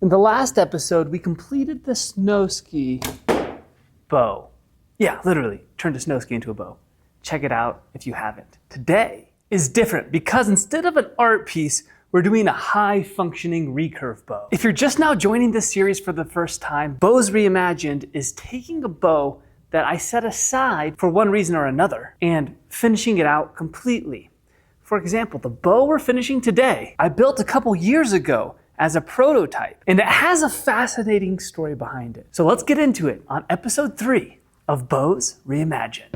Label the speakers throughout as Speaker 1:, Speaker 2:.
Speaker 1: In the last episode, we completed the snow ski bow. Yeah, literally, turned a snow ski into a bow. Check it out if you haven't. Today is different because instead of an art piece, we're doing a high-functioning recurve bow. If you're just now joining this series for the first time, Bows Reimagined is taking a bow that I set aside for one reason or another and finishing it out completely. For example, the bow we're finishing today, I built a couple years ago as a prototype, and it has a fascinating story behind it. So let's get into it on episode 3 of Bows Reimagined.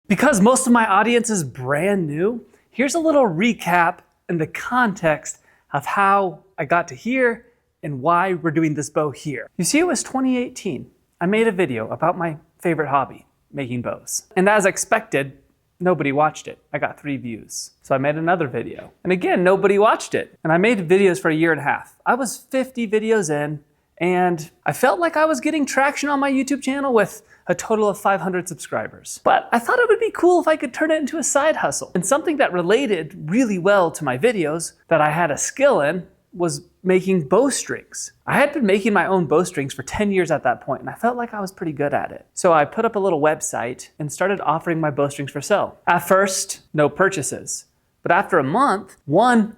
Speaker 1: Because most of my audience is brand new, here's a little recap and the context of how I got to here and why we're doing this bow here. You see, it was 2018. I made a video about my favorite hobby, making bows. And as expected, nobody watched it. I got 3 views. So I made another video. And again, nobody watched it. And I made videos for a year and a half. I was 50 videos in, and I felt like I was getting traction on my YouTube channel with a total of 500 subscribers. But I thought it would be cool if I could turn it into a side hustle. And something that related really well to my videos that I had a skill in was making bowstrings. I had been making my own bowstrings for 10 years at that point, and I felt like I was pretty good at it. So I put up a little website and started offering my bowstrings for sale. At first, no purchases. But after a month, one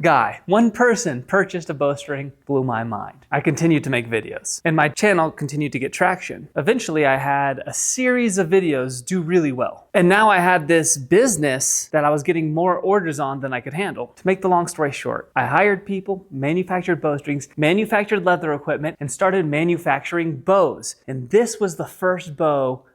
Speaker 1: person purchased a bowstring, blew my mind. I continued to make videos, and my channel continued to get traction. Eventually, I had a series of videos do really well. And now I had this business that I was getting more orders on than I could handle. To make the long story short, I hired people, manufactured bowstrings, manufactured leather equipment, and started manufacturing bows. And this was the first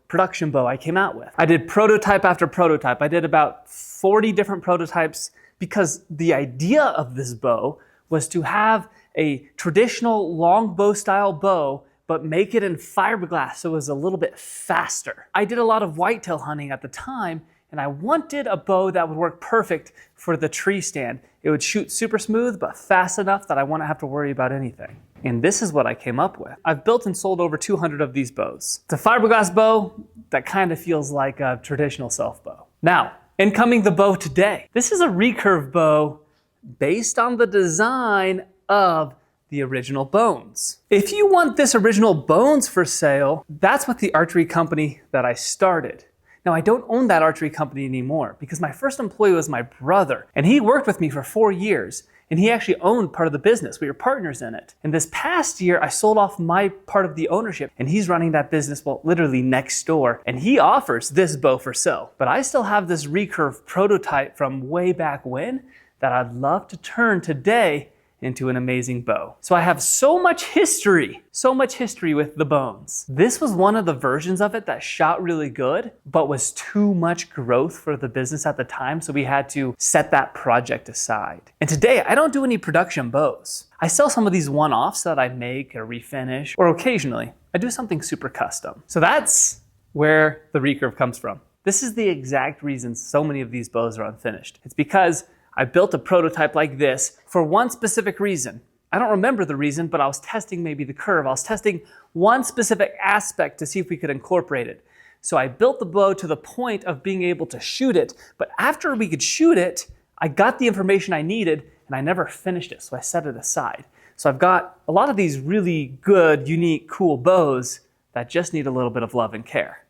Speaker 1: production bow I came out with. I did prototype after prototype. I did about 40 different prototypes because the idea of this bow was to have a traditional long bow style bow, but make it in fiberglass so it was a little bit faster. I did a lot of whitetail hunting at the time, and I wanted a bow that would work perfect for the tree stand. It would shoot super smooth, but fast enough that I wouldn't have to worry about anything. And this is what I came up with. I've built and sold over 200 of these bows. It's a fiberglass bow that kind of feels like a traditional self bow. Now, incoming the bow today. This is a recurve bow based on the design of the original bones. If you want this original bones for sale, that's with the archery company that I started. Now, I don't own that archery company anymore because my first employee was my brother, and he worked with me for 4 years, and he actually owned part of the business. We were partners in it. And this past year, I sold off my part of the ownership, and he's running that business, well, literally next door, and he offers this bow for sale. But I still have this recurve prototype from way back when that I'd love to turn today into an amazing bow. So I have so much history with the bones. This was one of the versions of it that shot really good, but was too much growth for the business at the time, so we had to set that project aside. And today, I don't do any production bows. I sell some of these one-offs that I make or refinish, or occasionally, I do something super custom. So that's where the recurve comes from. This is the exact reason so many of these bows are unfinished. It's because I built a prototype like this for one specific reason. I don't remember the reason, but I was testing maybe the curve. I was testing one specific aspect to see if we could incorporate it. So I built the bow to the point of being able to shoot it, but after we could shoot it, I got the information I needed and I never finished it, so I set it aside. So I've got a lot of these really good, unique, cool bows that just need a little bit of love and care.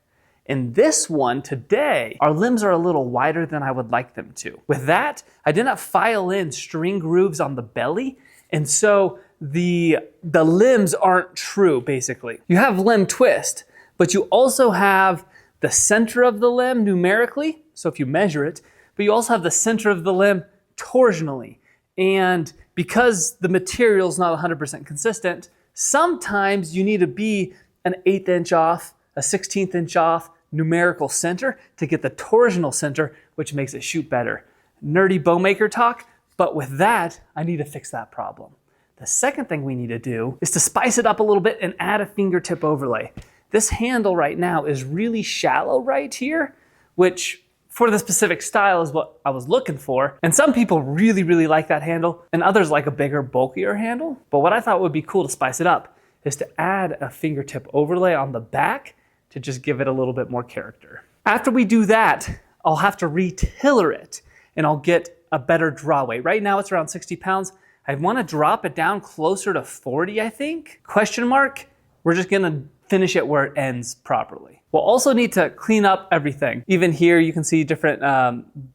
Speaker 1: In this one today, our limbs are a little wider than I would like them to. With that, I did not file in string grooves on the belly, and so the limbs aren't true, basically. You have limb twist, but you also have the center of the limb numerically, so if you measure it, but you also have the center of the limb torsionally. And because the material is not 100% consistent, sometimes you need to be an 1/8 inch off, a 1/16 inch off, numerical center to get the torsional center, which makes it shoot better. Nerdy bowmaker talk, but with that, I need to fix that problem. The second thing we need to do is to spice it up a little bit and add a fingertip overlay. This handle right now is really shallow right here, which for the specific style is what I was looking for. And some people really, really like that handle, and others like a bigger, bulkier handle. But what I thought would be cool to spice it up is to add a fingertip overlay on the back to just give it a little bit more character. After we do that, I'll have to retiller it and I'll get a better draw weight. Right now it's around 60 pounds. I want to drop it down closer to 40, I think. Question mark? We're just gonna finish it where it ends properly. We'll also need to clean up everything. Even here, you can see different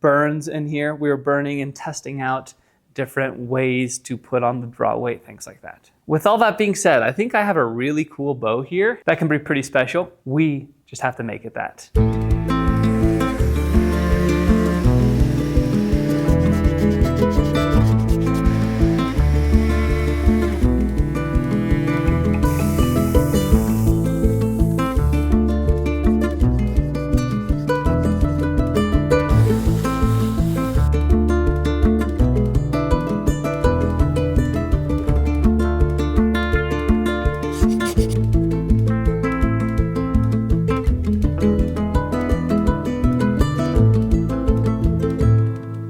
Speaker 1: burns in here. We were burning and testing out different ways to put on the draw weight, things like that. With all that being said, I think I have a really cool bow here that can be pretty special. We just have to make it that.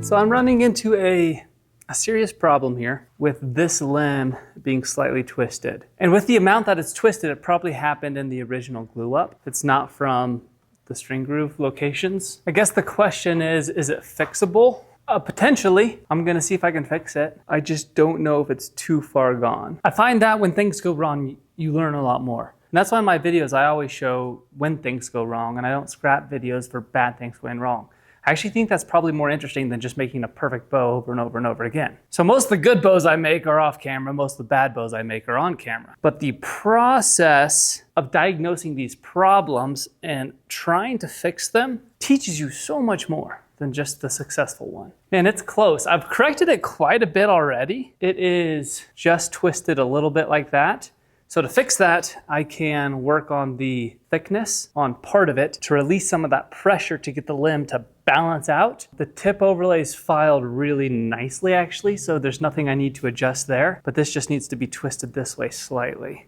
Speaker 1: So I'm running into a serious problem here with this limb being slightly twisted. And with the amount that it's twisted, it probably happened in the original glue up. It's not from the string groove locations. I guess the question is it fixable? Potentially. I'm gonna see if I can fix it. I just don't know if it's too far gone. I find that when things go wrong, you learn a lot more. And that's why in my videos, I always show when things go wrong, and I don't scrap videos for bad things going wrong. I actually think that's probably more interesting than just making a perfect bow over and over and over again. So most of the good bows I make are off camera, most of the bad bows I make are on camera. But the process of diagnosing these problems and trying to fix them teaches you so much more than just the successful one. And it's close. I've corrected it quite a bit already. It is just twisted a little bit like that. So to fix that, I can work on the thickness on part of it to release some of that pressure to get the limb to balance out. The tip overlay is filed really nicely actually, so there's nothing I need to adjust there, but this just needs to be twisted this way slightly.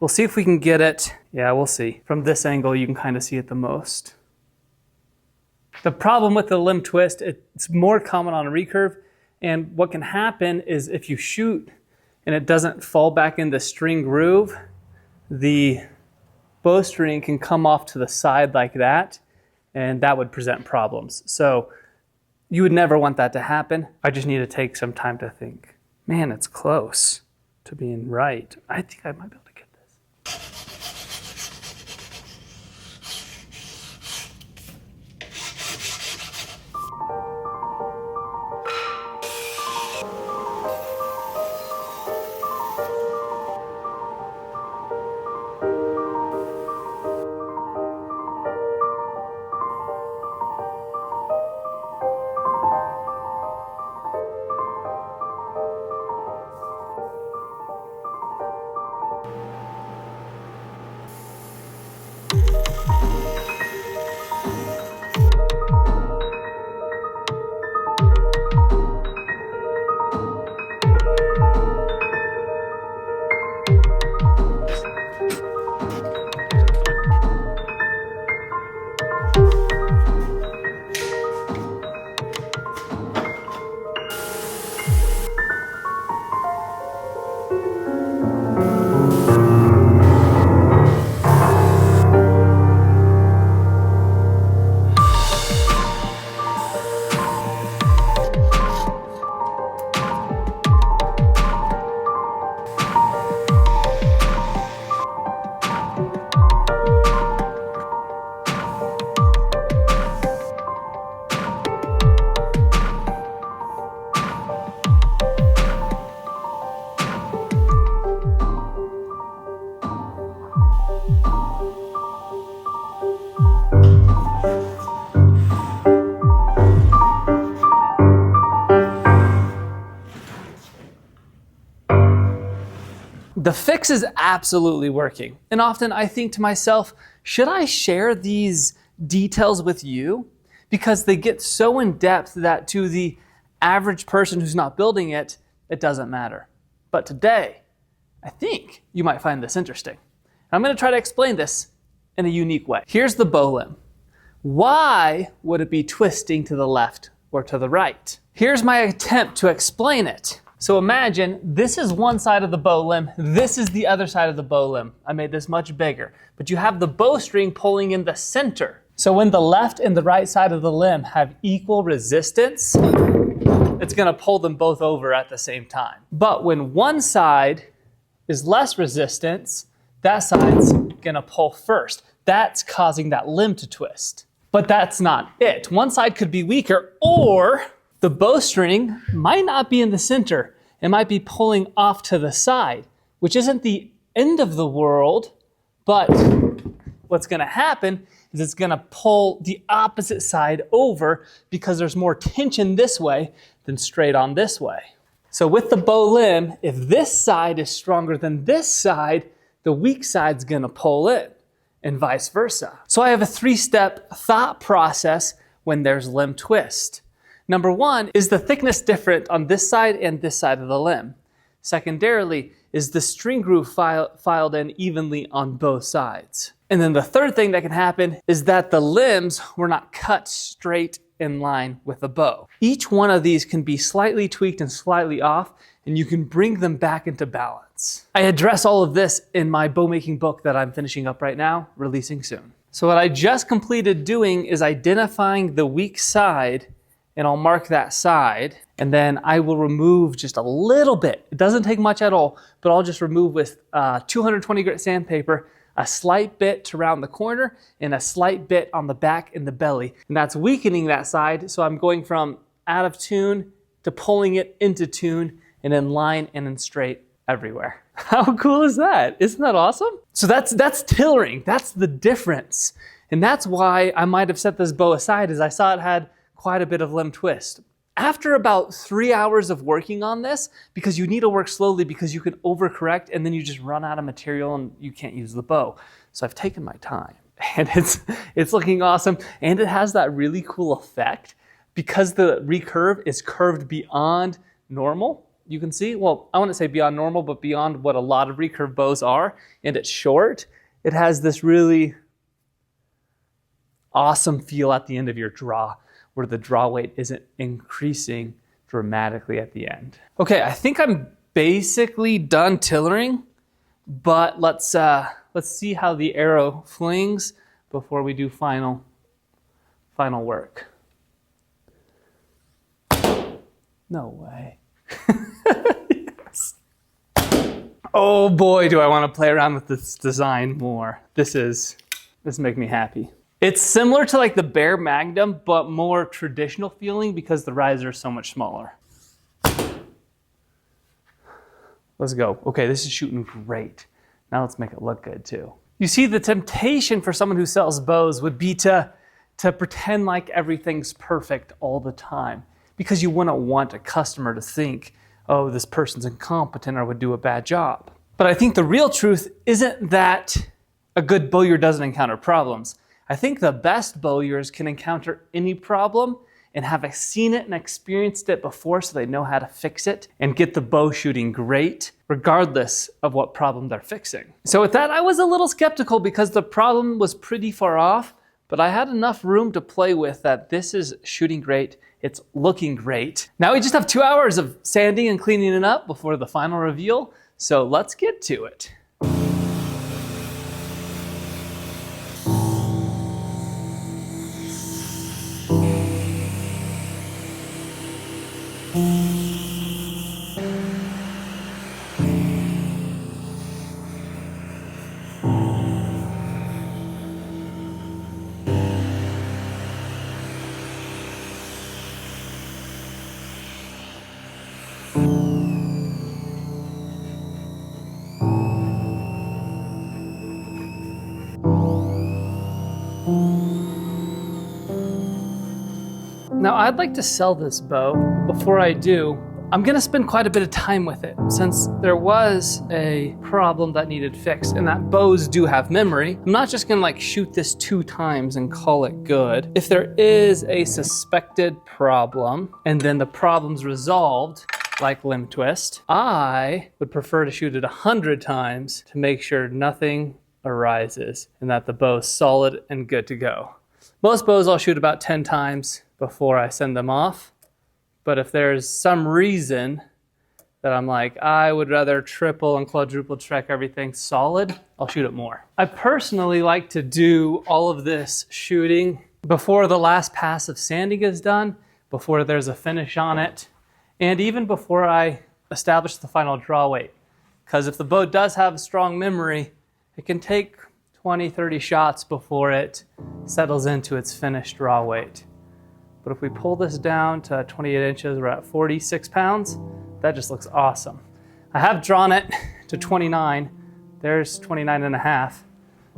Speaker 1: We'll see if we can get it. Yeah, we'll see. From this angle, you can kind of see it the most. The problem with the limb twist, it's more common on a recurve, and what can happen is if you shoot and it doesn't fall back in the string groove, the bowstring can come off to the side like that, and that would present problems. So you would never want that to happen. I just need to take some time to think. Man, it's close to being right. I think I might be able to get this. The fix is absolutely working. And often I think to myself, should I share these details with you? Because they get so in depth that to the average person who's not building it, it doesn't matter. But today, I think you might find this interesting. I'm gonna try to explain this in a unique way. Here's the bow limb. Why would it be twisting to the left or to the right? Here's my attempt to explain it. So imagine this is one side of the bow limb, this is the other side of the bow limb. I made this much bigger, but you have the bowstring pulling in the center. So when the left and the right side of the limb have equal resistance, it's gonna pull them both over at the same time. But when one side is less resistance, that side's gonna pull first. That's causing that limb to twist. But that's not it. One side could be weaker, or the bowstring might not be in the center. It might be pulling off to the side, which isn't the end of the world, but what's gonna happen is it's gonna pull the opposite side over because there's more tension this way than straight on this way. So with the bow limb, if this side is stronger than this side, the weak side's gonna pull in, and vice versa. So I have a 3-step thought process when there's limb twist. Number 1, is the thickness different on this side and this side of the limb? Secondarily, is the string groove filed in evenly on both sides? And then the third thing that can happen is that the limbs were not cut straight in line with the bow. Each one of these can be slightly tweaked and slightly off, and you can bring them back into balance. I address all of this in my bow making book that I'm finishing up right now, releasing soon. So what I just completed doing is identifying the weak side, and I'll mark that side, and then I will remove just a little bit. It doesn't take much at all, but I'll just remove with 220 grit sandpaper, a slight bit to round the corner, and a slight bit on the back and the belly. And that's weakening that side, so I'm going from out of tune to pulling it into tune, and in line and in straight everywhere. How cool is that? Isn't that awesome? So that's tillering, that's the difference. And that's why I might have set this bow aside, as I saw it had quite a bit of limb twist. After about 3 hours of working on this, because you need to work slowly because you can overcorrect and then you just run out of material and you can't use the bow. So I've taken my time, and it's looking awesome, and it has that really cool effect because the recurve is curved beyond normal. You can see, well, I wouldn't say beyond normal, but beyond what a lot of recurve bows are, and it's short. It has this really awesome feel at the end of your draw, where the draw weight isn't increasing dramatically at the end. Okay, I think I'm basically done tillering, but let's see how the arrow flings before we do final work. No way. Yes. Oh boy, do I want to play around with this design more. This makes me happy. It's similar to like the Bear Magnum, but more traditional feeling because the riser is so much smaller. Let's go. Okay, this is shooting great. Now let's make it look good too. You see, the temptation for someone who sells bows would be to pretend like everything's perfect all the time, because you wouldn't want a customer to think, oh, this person's incompetent or would do a bad job. But I think the real truth isn't that a good bowyer doesn't encounter problems. I think the best bowyers can encounter any problem and have seen it and experienced it before, so they know how to fix it and get the bow shooting great, regardless of what problem they're fixing. So with that, I was a little skeptical because the problem was pretty far off, but I had enough room to play with that this is shooting great. It's looking great. Now we just have 2 hours of sanding and cleaning it up before the final reveal. So let's get to it. Now I'd like to sell this bow. Before I do, I'm gonna spend quite a bit of time with it, since there was a problem that needed fixed, and that bows do have memory. I'm not just gonna like shoot this 2 times and call it good. If there is a suspected problem and then the problem's resolved, like limb twist, I would prefer to shoot it 100 times to make sure nothing arises and that the bow's solid and good to go. Most bows I'll shoot about 10 times before I send them off. But if there's some reason that I'm like, I would rather triple and quadruple check everything solid, I'll shoot it more. I personally like to do all of this shooting before the last pass of sanding is done, before there's a finish on it, and even before I establish the final draw weight. Because if the bow does have strong memory, it can take 20, 30 shots before it settles into its finished draw weight. But if we pull this down to 28 inches, we're at 46 pounds. That just looks awesome. I have drawn it to 29. There's 29 and a half.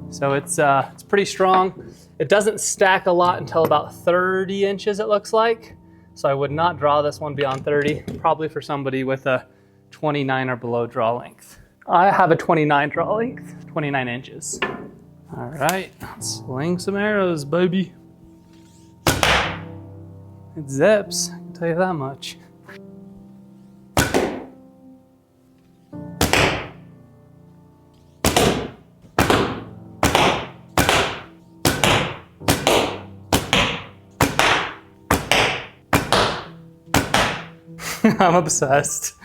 Speaker 1: So it's pretty strong. It doesn't stack a lot until about 30 inches, it looks like. So I would not draw this one beyond 30, probably for somebody with a 29 or below draw length. I have a 29 draw length, 29 inches. All right, let's sling some arrows, baby. It zips, I can tell you that much. I'm obsessed.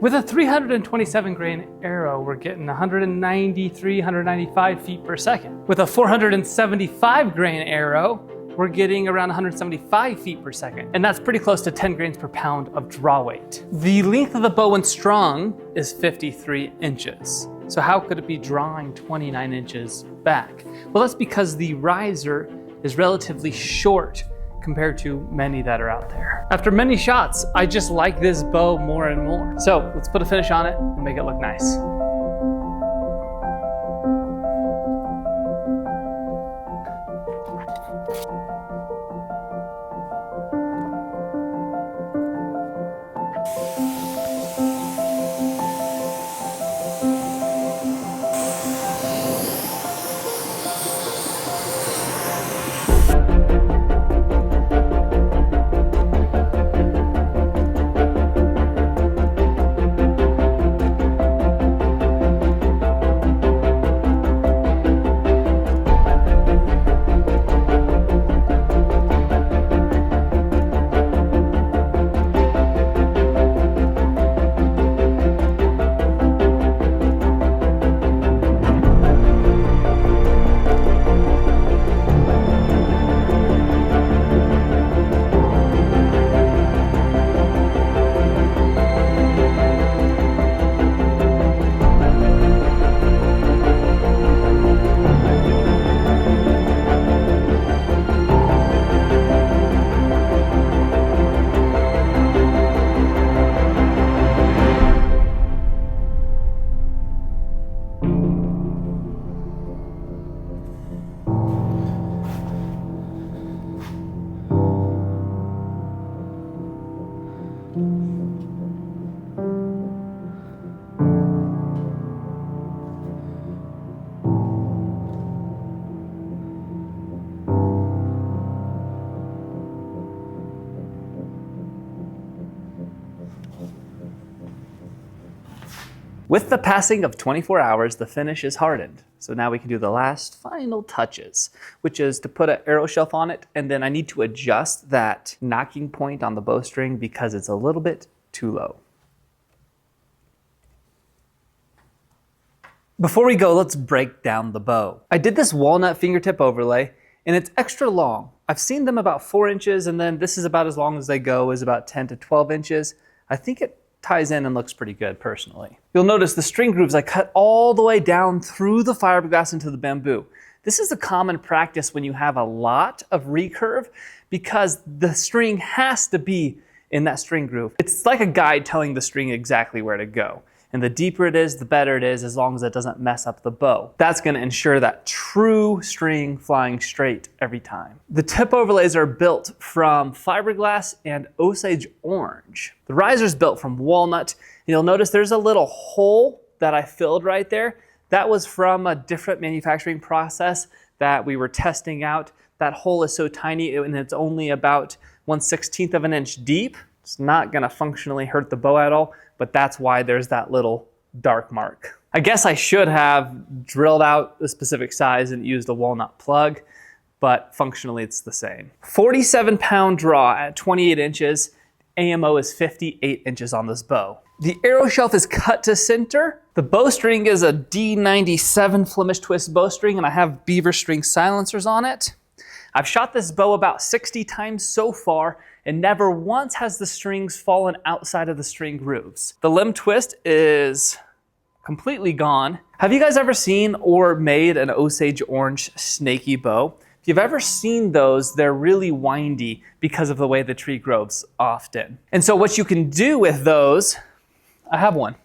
Speaker 1: With a 327 grain arrow, we're getting 193, 195 feet per second. With a 475 grain arrow, we're getting around 175 feet per second. And that's pretty close to 10 grains per pound of draw weight. The length of the bow when strung is 53 inches. So how could it be drawing 29 inches back? Well, that's because the riser is relatively short compared to many that are out there. After many shots, I just like this bow more and more. So let's put a finish on it and make it look nice. With the passing of 24 hours, the finish is hardened. So now we can do the last final touches, which is to put an arrow shelf on it, and then I need to adjust that knocking point on the bowstring because it's a little bit too low. Before we go, let's break down the bow. I did this walnut fingertip overlay, and it's extra long. I've seen them about 4 inches, and then this is about as long as they go, is about 10 to 12 inches. I think it ties in and looks pretty good personally. You'll notice the string grooves I cut all the way down through the fiberglass into the bamboo. This is a common practice when you have a lot of recurve because the string has to be in that string groove. It's like a guide telling the string exactly where to go. And the deeper it is, the better it is, as long as it doesn't mess up the bow. That's gonna ensure that true string flying straight every time. The tip overlays are built from fiberglass and Osage orange. The riser's built from walnut. And you'll notice there's a little hole that I filled right there. That was from a different manufacturing process that we were testing out. That hole is so tiny and it's only about 1/16 of an inch deep. It's not gonna functionally hurt the bow at all, but that's why there's that little dark mark. I guess I should have drilled out a specific size and used a walnut plug, but functionally it's the same. 47-pound draw at 28 inches. AMO is 58 inches on this bow. The arrow shelf is cut to center. The bowstring is a D97 Flemish twist bowstring, and I have beaver string silencers on it. I've shot this bow about 60 times so far, and never once has the strings fallen outside of the string grooves. The limb twist is completely gone. Have you guys ever seen or made an Osage orange snaky bow? If you've ever seen those, they're really windy because of the way the tree grows often. And so what you can do with those, I have one.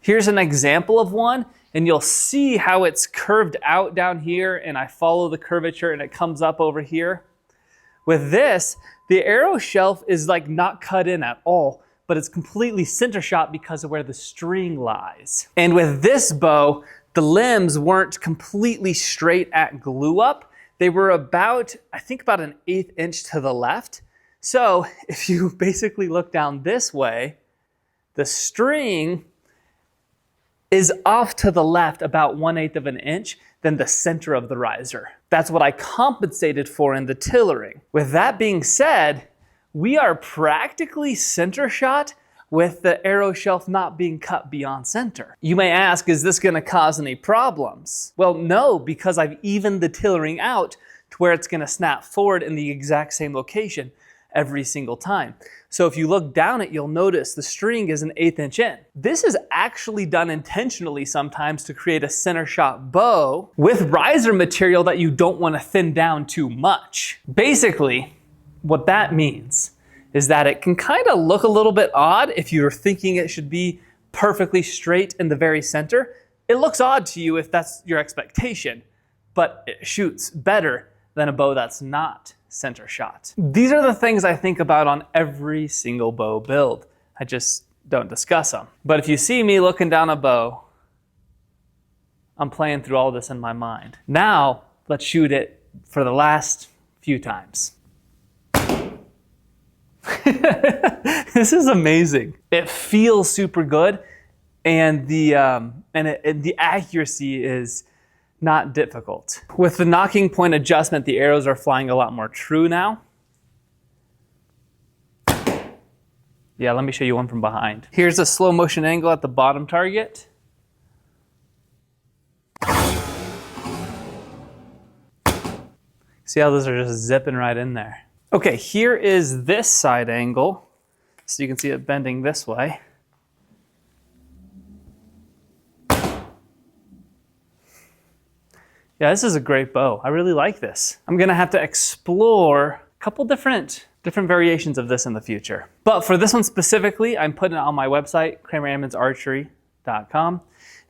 Speaker 1: Here's an example of one, and you'll see how it's curved out down here, and I follow the curvature and it comes up over here. With this, the arrow shelf is like not cut in at all, but it's completely center shot because of where the string lies. And with this bow, the limbs weren't completely straight at glue up. They were about, I think about an 1/8 inch to the left. So if you basically look down this way, the string is off to the left about 1/8 of an inch than the center of the riser. That's what I compensated for in the tillering. With that being said, we are practically center shot with the arrow shelf not being cut beyond center. You may ask, is this gonna cause any problems? Well, no, because I've evened the tillering out to where it's gonna snap forward in the exact same location every single time. So if you look down it, you'll notice the string is an 1/8 inch in. This is actually done intentionally sometimes to create a center shot bow with riser material that you don't wanna thin down too much. Basically, what that means is that it can kind of look a little bit odd if you're thinking it should be perfectly straight in the very center. It looks odd to you if that's your expectation, but it shoots better than a bow that's not center shot. These are the things I think about on every single bow build. I just don't discuss them. But if you see me looking down a bow, I'm playing through all this in my mind. Now, let's shoot it for the last few times. This is amazing. It feels super good, and the accuracy is not difficult. With the knocking point adjustment, the arrows are flying a lot more true now. Yeah, let me show you one from behind. Here's a slow motion angle at the bottom target. See how those are just zipping right in there. Okay, here is this side angle. So you can see it bending this way. Yeah, this is a great bow. I really like this. I'm gonna have to explore a couple different variations of this in the future. But for this one specifically, I'm putting it on my website, KramerAmmonsArchery.com.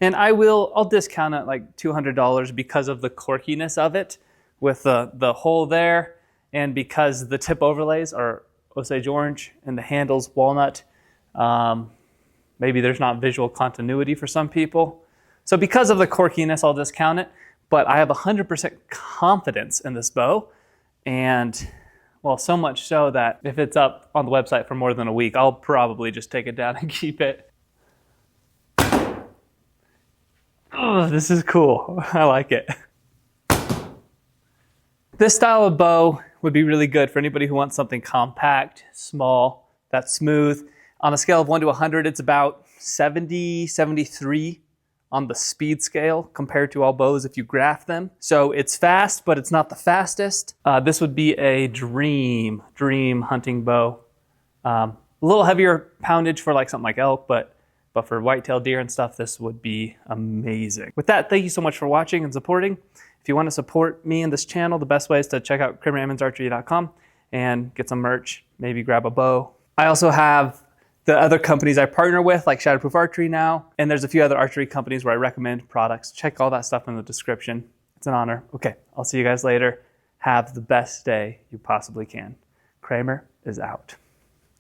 Speaker 1: And I'll discount it like $200 because of the quirkiness of it with the hole there, and because the tip overlays are Osage orange and the handle's walnut. Maybe there's not visual continuity for some people. So because of the quirkiness, I'll discount it. But I have 100% confidence in this bow. And well, so much so that if it's up on the website for more than a week, I'll probably just take it down and keep it. Oh, this is cool. I like it. This style of bow would be really good for anybody who wants something compact, small, that's smooth. On a scale of 1 to 100, it's about 70, 73 on the speed scale compared to all bows if you graph them. So it's fast, but it's not the fastest. This would be a dream hunting bow. A little heavier poundage for like something like elk, but for whitetail deer and stuff, this would be amazing. With that, thank you so much for watching and supporting. If you want to support me and this channel, the best way is to check out KramerAmmonsArchery.com and get some merch, maybe grab a bow. I also have the other companies I partner with, like Shatterproof Archery now, and there's a few other archery companies where I recommend products. Check all that stuff in the description. It's an honor. Okay, I'll see you guys later. Have the best day you possibly can. Kramer is out.